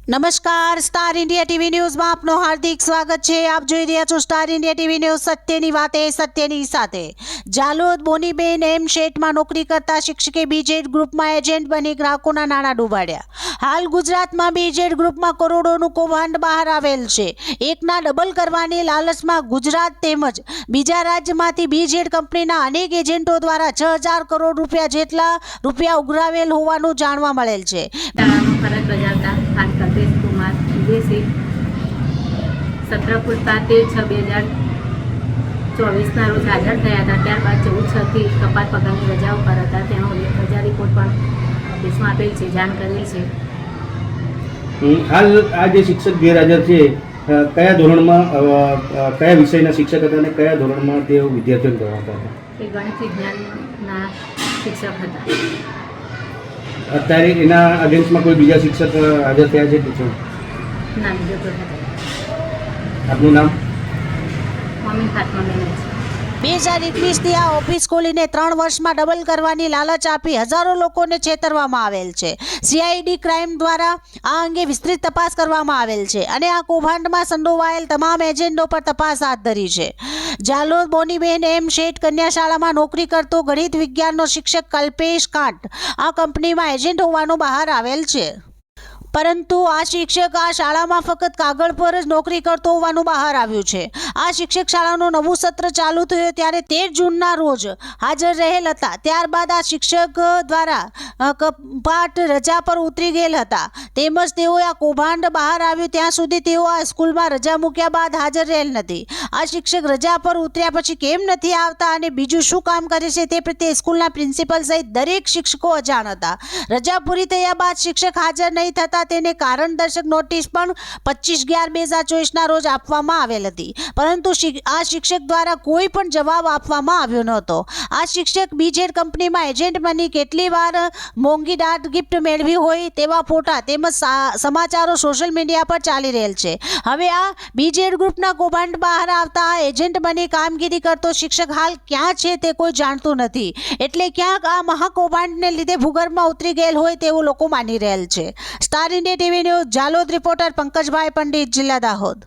નમસ્કાર, star India TV ન્યૂઝમાં આપનું હાર્દિક સ્વાગત છે। આપ જોઈ રહ્યા છો સ્ટાર ઇન્ડિયા ટીવી ન્યૂઝ, સત્યની વાતે સત્યની સાથે। જાલોદ બોનીબેન એમ શેઠમાં નોકરી કરતા શિક્ષકે બીજેડ ગ્રુપમાં એજન્ટ બની ગ્રાહકોના નાણાં ડૂબાડ્યા। હાલ ગુજરાતમાં બીજેડ ગ્રુપમાં કરોડોનું કૌભાંડ બહાર આવેલ છે। એકના ડબલ કરવાની લાલચમાં ગુજરાત તેમજ બીજા રાજ્યમાંથી બીજેડ કંપનીના અનેક એજન્ટો દ્વારા 6000 કરોડ રૂપિયા જેટલા રૂપિયા ઉઘરાવેલ હોવાનું જાણવા મળેલ છે। कल्पेश कुमार विदेशी 17/13/2024 रोज हाजर थया था। त्यारबाद 14/6 कपात पगाરની રજાઓ પર હતા। તેનો રજા રિપોર્ટ પણ ઓફિસમાં આપેલ છે, જાણ કરેલ છે। હાલ આ જે શિક્ષક ગેરહાજર છે, કયા ધોરણમાં કયા વિષયના શિક્ષક હતા અને કયા ધોરણમાં તેઓ વિદ્યાર્થીઓને ભણાવતા હતા? એ ગણિત વિજ્ઞાનના શિક્ષક હતા। અત્યારે એના અગેન્સ્ટમાં કોઈ બીજા શિક્ષક હાજર થયા છે કે શું? ના, બીજો કોઈ હતા। આપનું નામ? મમ્મી ફાતમા બેન છે। 2021થી આ ઓફિસ ખોલીને 3 વર્ષમાં ડબલ કરવાની લાલચ આપી હજારો લોકોને છેતરવામાં આવેલ છે। સીઆઈડી ક્રાઇમ દ્વારા આ અંગે વિસ્તૃત તપાસ કરવામાં આવેલ છે અને આ કૌભાંડમાં સંડોવાયેલ તમામ એજન્ટો પર તપાસ હાથ ધરી છે। જાલોદ બોનીબેન એમ શેઠ કન્યા શાળામાં નોકરી કરતો ગણિત વિજ્ઞાનનો શિક્ષક કલ્પેશ કાંટ આ કંપનીમાં એજન્ટ હોવાનું બહાર આવેલ છે, પરંતુ આ શિક્ષક આ શાળામાં ફક્ત કાગળ પર જ નોકરી કરતો હોવાનું બહાર આવ્યું છે। આ શિક્ષક શાળાનું નવું સત્ર ચાલુ થયું ત્યારે 13 જૂનના રોજ હાજર રહેલ હતા। ત્યારબાદ આ શિક્ષક દ્વારા કપાત રજા પર ઉતરી ગયેલ હતા, તેમજ તેઓએ આ કૌભાંડ બહાર આવ્યું ત્યાં સુધી તેઓ આ સ્કૂલમાં રજા મૂક્યા બાદ હાજર રહેલ નથી। આ શિક્ષક રજા પર ઉતર્યા પછી કેમ નથી આવતા અને બીજું શું કામ કરે છે તે પ્રત્યે સ્કૂલના પ્રિન્સિપલ સહિત દરેક શિક્ષકો અજાણ હતા। રજા પૂરી થયા બાદ શિક્ષક હાજર નહીં થતા તેને કારણદર્શક નોટિસ પણ 25/11/2024ના રોજ આપવામાં આવેલ હતી, પરંતુ આ શિક્ષક દ્વારા કોઈ પણ જવાબ આપવામાં આવ્યો નહોતો। આ શિક્ષક બીજેડ કંપનીમાં એજન્ટ બની કેટલી વાર મોંઘી દાટ ગિફ્ટ મેળવી હોય તેવા ફોટા તેમજ સમાચારો સોશિયલ મીડિયા પર ચાલી રહેલ છે। હવે આ બીજેડ ગ્રુપના કૌભાંડ બહાર આવતા આ એજન્ટ બની કામગીરી કરતો શિક્ષક હાલ ક્યાં છે તે કોઈ જાણતું નથી, એટલે ક્યાંક આ મહાકૌભાંડને લીધે ભૂગર્ભમાં ઉતરી ગયેલ હોય તેવું લોકો માની રહેલ છે। Star India TV news, Jhalod reporter Pankajbhai Pandit, જિલ્લા દાહોદ।